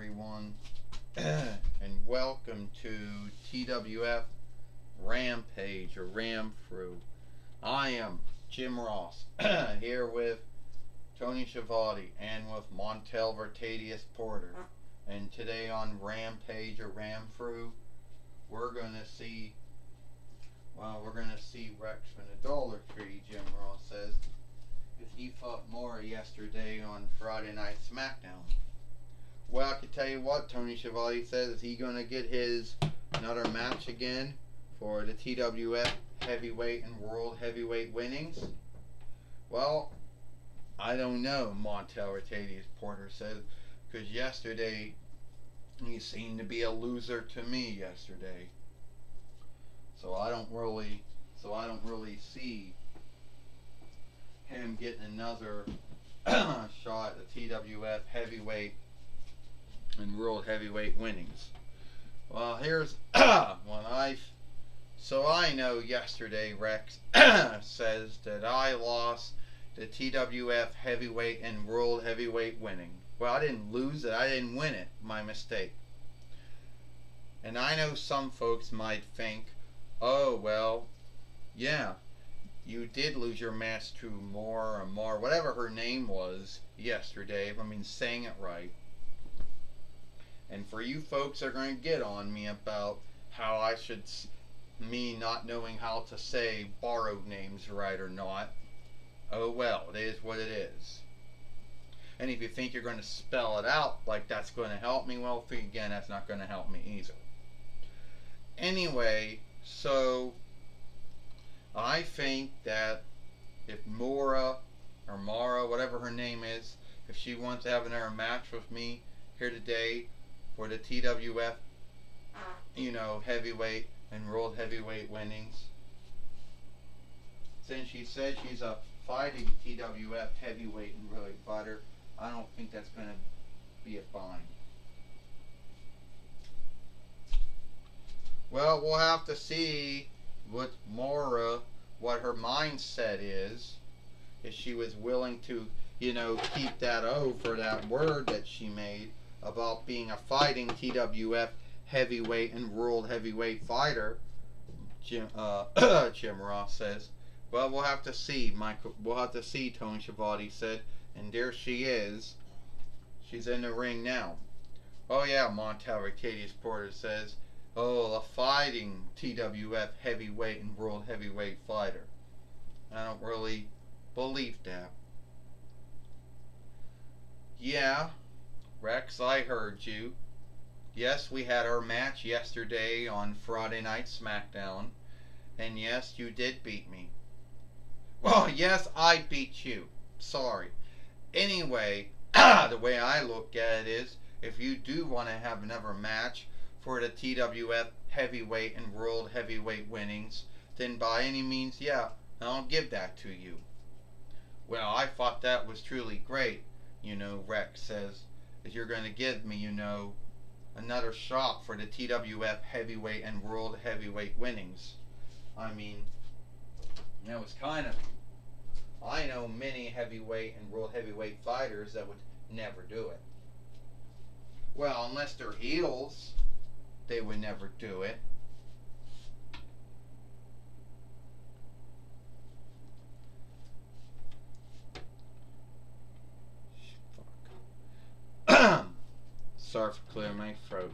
everyone, and welcome to TWF Rampage or Ramfru. I am Jim Ross here with Tony Schiavone and with Montel Vertadius Porter. And today on Rampage or Ramfru, we're gonna see Rex from the Dollar Tree, Jim Ross says. Because he fought Mora yesterday on Friday Night SmackDown. Well, I can tell you what, Tony Schiavone says, is he going to get his another match again for the TWF Heavyweight and World Heavyweight winnings? Well, I don't know, Montel Vertadius Porter said, because yesterday he seemed to be a loser to me yesterday. So I don't really see him getting another shot at the TWF Heavyweight and World Heavyweight winnings. Well, here's so I know yesterday Rex says that I lost the TWF Heavyweight and World Heavyweight winning. Well, I didn't lose it, I didn't win it. My mistake. And I know some folks might think, oh, well, yeah, you did lose your match to Mora, whatever her name was yesterday, if I'm saying it right. And for you folks that are going to get on me about how me not knowing how to say borrowed names right or not, oh well, it is what it is. And if you think you're going to spell it out like that's going to help me, well, again, that's not going to help me either. Anyway, so I think that if Mora, whatever her name is, if she wants to have another match with me here today for the TWF, heavyweight and world heavyweight winnings, since she said she's a fighting TWF heavyweight and really fighter, I don't think that's going to be a fine. Well, we'll have to see with Mora what her mindset is, if she was willing to, keep that O for that word that she made about being a fighting TWF heavyweight and world heavyweight fighter. Jim Ross says. Well, we'll have to see. We'll have to see, Tony Schiavone said. And there she is. She's in the ring now. Oh yeah, Montel Vertadius Porter says. Oh, a fighting TWF heavyweight and world heavyweight fighter. I don't really believe that. Yeah, Rex, I heard you. Yes, we had our match yesterday on Friday Night SmackDown. And yes, you did beat me. Well, yes, I beat you. Sorry. Anyway, the way I look at it is, if you do want to have another match for the TWF heavyweight and world heavyweight winnings, then by any means, yeah, I'll give that to you. Well, I thought that was truly great, Rex says, that you're going to give me, another shot for the TWF heavyweight and world heavyweight winnings. That was kind of, I know many heavyweight and world heavyweight fighters that would never do it. Well, unless they're heels, they would never do it. Sorry for clearing my throat.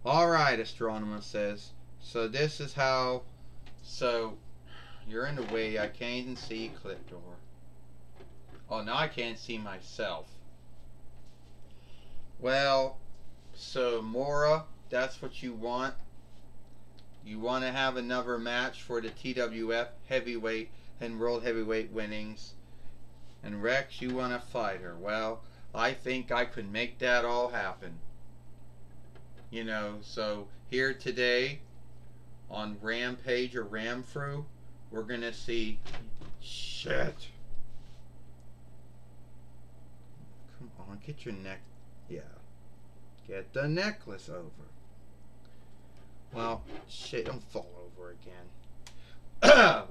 Alright, Astronomer says. So this is how... So, you're in the way. I can't even see clip door. Oh, now I can't see myself. Well, so Mora, that's what you want. You want to have another match for the TWF heavyweight and world heavyweight winnings. And Rex, you want to fight her. Well, I think I could make that all happen. So here today on Rampage or Ramfru, we're going to see... Shit. Come on, get your neck... Yeah. Get the necklace over. Well, shit, don't fall over again.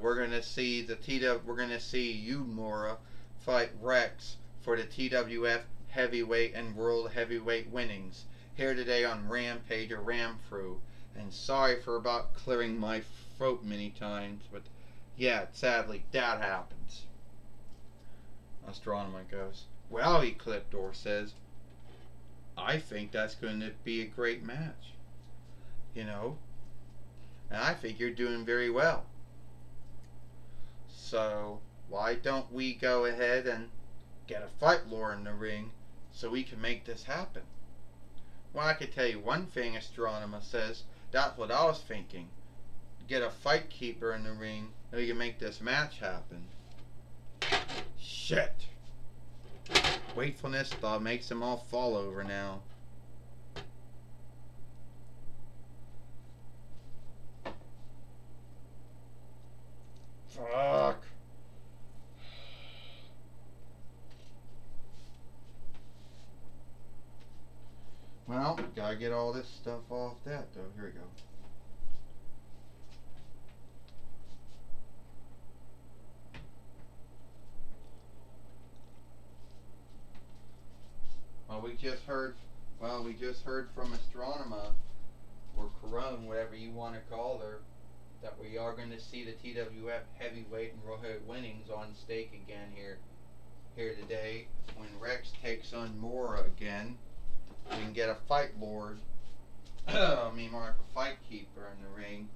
We're gonna see you, Mora, fight Rex for the TWF Heavyweight and World Heavyweight winnings here today on Rampage or Ramfru. And sorry for about clearing my throat many times, but yeah, sadly, that happens. Astronomer goes, well, Ecliptor says, I think that's going to be a great match. You know, and I think you're doing very well. So, why don't we go ahead and get a fight lore in the ring so we can make this happen? Well, I could tell you one thing, Astronomer says. That's what I was thinking. Get a fight keeper in the ring so we can make this match happen. Shit. Wakefulness thought makes them all fall over now. Fuck. Well, gotta get all this stuff off that though. Here we go. We just heard from Astronomer, or Corone, whatever you want to call her, that we are going to see the TWF Heavyweight and World Heavyweight winnings on stake again here today when Rex takes on Mora again. We can get a fight lord, Mark, a fight keeper in the ring,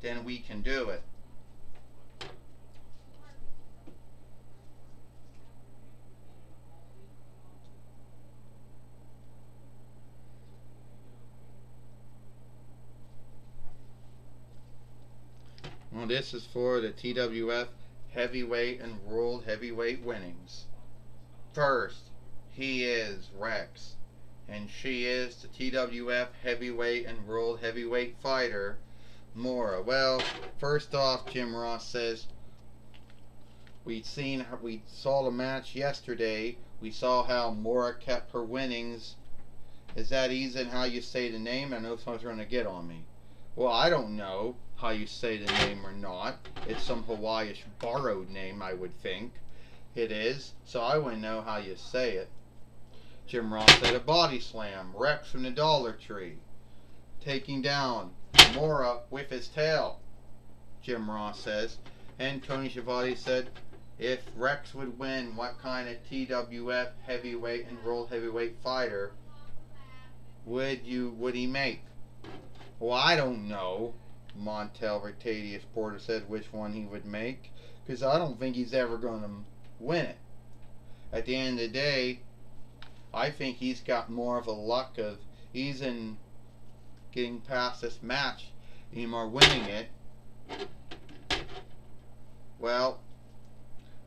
then we can do it. Well, this is for the TWF Heavyweight and World Heavyweight winnings. First, he is Rex, and she is the TWF Heavyweight and World Heavyweight fighter, Mora. Well, first off, Jim Ross says, we saw the match yesterday. We saw how Mora kept her winnings. Is that easy in how you say the name? I know someone's going to get on me. Well, I don't know how you say the name or not. It's some Hawaiian borrowed name, I would think. It is, so I wouldn't know how you say it. Jim Ross said a body slam. Rex from the Dollar Tree taking down Mora with his tail, Jim Ross says. And Tony Schiavone said, if Rex would win, what kind of TWF Heavyweight and World Heavyweight fighter would he make? Well, I don't know. Montel Vertadius Porter said which one he would make, because I don't think he's ever going to win it. At the end of the day, I think he's got more of a luck of he's in getting past this match anymore winning it. Well,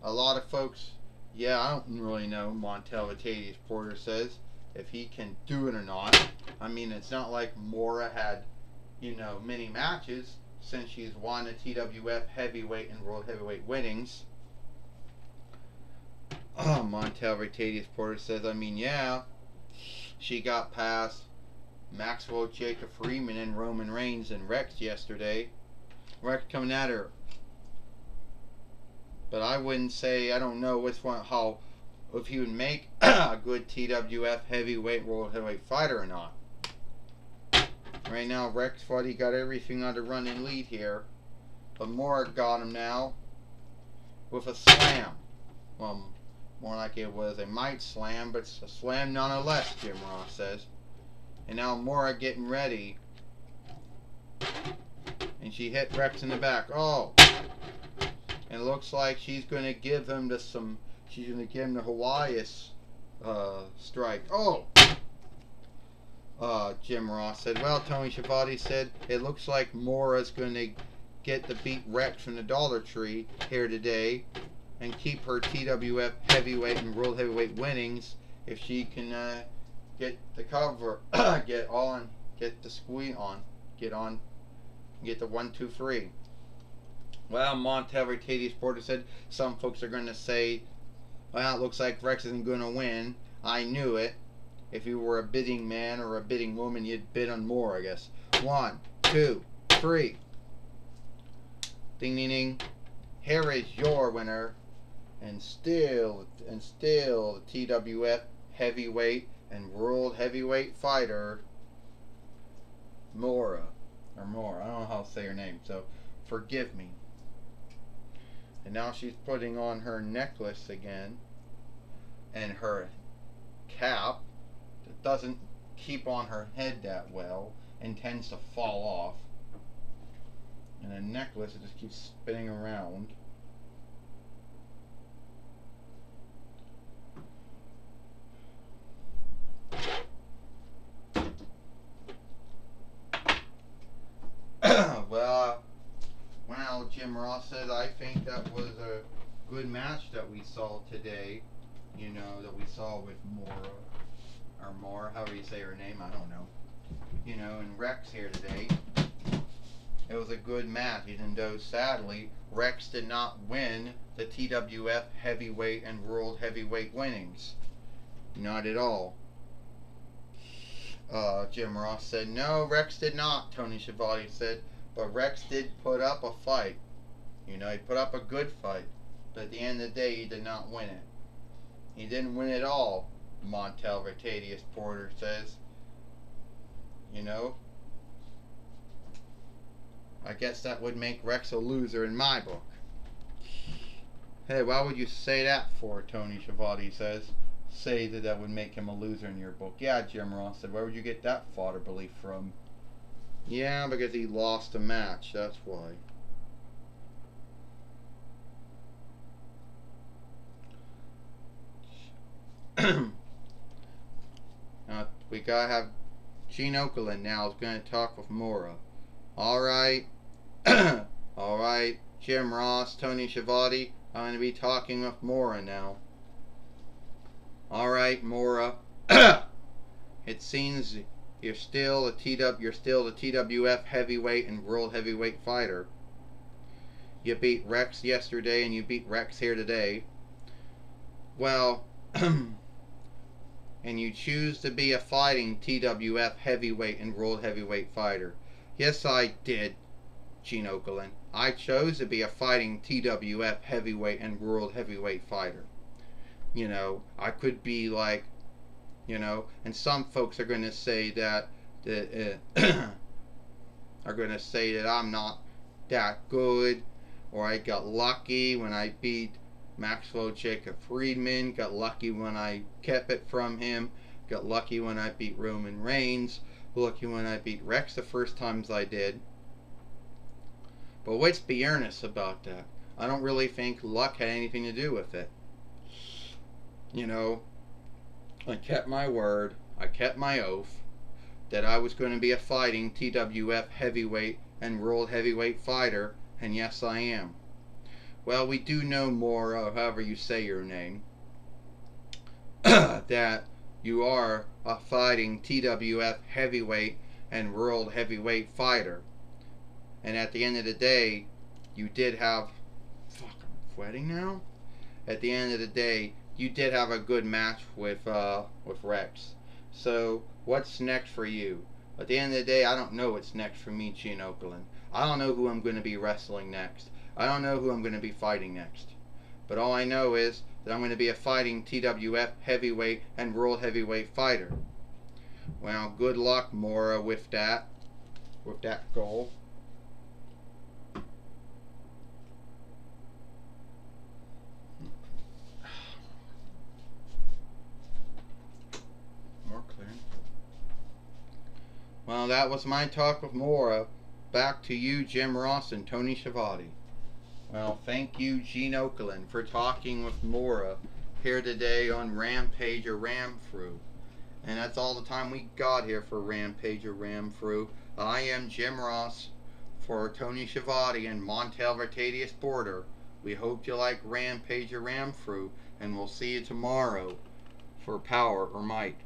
a lot of folks, yeah, I don't really know, Montel Vertadius Porter says, if he can do it or not. I mean, it's not like Mora had, you know, many matches since she's won the TWF Heavyweight and World Heavyweight winnings. Montel Vertadius Porter says, I mean, yeah, she got past Maxwell Jacob Freeman and Roman Reigns and Rex yesterday. Rex coming at her. But I wouldn't say, I don't know which one, how, if he would make a good TWF Heavyweight World Heavyweight fighter or not. Right now, Rex thought he got everything on the running lead here. But Mora got him now with a slam. Well, more like it was a might slam, but it's a slam nonetheless, Jim Ross says. And now Mora getting ready. And she hit Rex in the back. Oh! And it looks like she's going to give him she's going to give him the Hawaii strike. Oh! Jim Ross said, well, Tony Schiavone said, it looks like Mora's going to get to beat Rex from the Dollar Tree here today and keep her TWF Heavyweight and World Heavyweight winnings if she can get the cover, get the squeeze on, get the 1, 2, 3. Well, Montel Vertadius Porter said, some folks are going to say, well, it looks like Rex isn't going to win. I knew it. If you were a bidding man or a bidding woman, you'd bid on more, I guess. 1, 2, 3. Ding, ding, ding. Here is your winner, and still the TWF heavyweight and world heavyweight fighter Mora, I don't know how to say her name, so forgive me. And now she's putting on her necklace again and her cap that doesn't keep on her head that well and tends to fall off. And a necklace that just keeps spinning around. Well, Jim Ross says, I think that was a good match that we saw today. You know, that we saw with Mora, however you say her name, I don't know. You know, and Rex here today. It was a good match, even though sadly Rex did not win the TWF heavyweight and world heavyweight winnings. Not at all. Jim Ross said, no, Rex did not, Tony Schiavone said, but Rex did put up a fight. You know, he put up a good fight, but at the end of the day, he did not win it. He didn't win it all, Montel Vertadius Porter says. You know, I guess that would make Rex a loser in my book. Hey, why would you say that for, Tony Schiavone says. Say that would make him a loser in your book. Yeah, Jim Ross said, where would you get that fodder belief from? Yeah, because he lost a match, that's why. We gotta have Gene Okerlund now is gonna talk with Mora. Alright. Alright, Jim Ross, Tony Schiavone, I'm gonna be talking with Mora now. Alright, Mora. It seems you're still the TWF heavyweight and world heavyweight fighter. You beat Rex yesterday and you beat Rex here today. Well, and you choose to be a fighting TWF heavyweight and world heavyweight fighter. Yes, I did, Gene Okerlund. I chose to be a fighting TWF heavyweight and world heavyweight fighter. You know, I could be like, you know, and some folks are going to say that are going to say that I'm not that good, or I got lucky when I beat Maxwell Jacob Friedman, got lucky when I kept it from him, got lucky when I beat Roman Reigns, lucky when I beat Rex the first times I did. But let's be earnest about that. I don't really think luck had anything to do with it. You know, I kept my word, I kept my oath that I was going to be a fighting TWF heavyweight and world heavyweight fighter, and yes, I am. Well, we do know more, however you say your name, that you are a fighting TWF heavyweight and world heavyweight fighter. And at the end of the day, you did have... Fuck, I'm sweating now? At the end of the day, you did have a good match with Rex. So, what's next for you? At the end of the day, I don't know what's next for me, Gene Okerlund. I don't know who I'm going to be wrestling next. I don't know who I'm going to be fighting next. But all I know is that I'm going to be a fighting TWF heavyweight and world heavyweight fighter. Well, good luck, Mora, with that goal. More clear. Well, that was my talk with Mora. Back to you, Jim Ross and Tony Schiavone. Well, thank you, Gene Okerlund, for talking with Mora here today on Rampage or Ramfru. And that's all the time we got here for Rampage or Ramfru. I am Jim Ross for Tony Schiavone and Montel Vertadius Porter. We hope you like Rampage or Ramfru, and we'll see you tomorrow for Power or Might.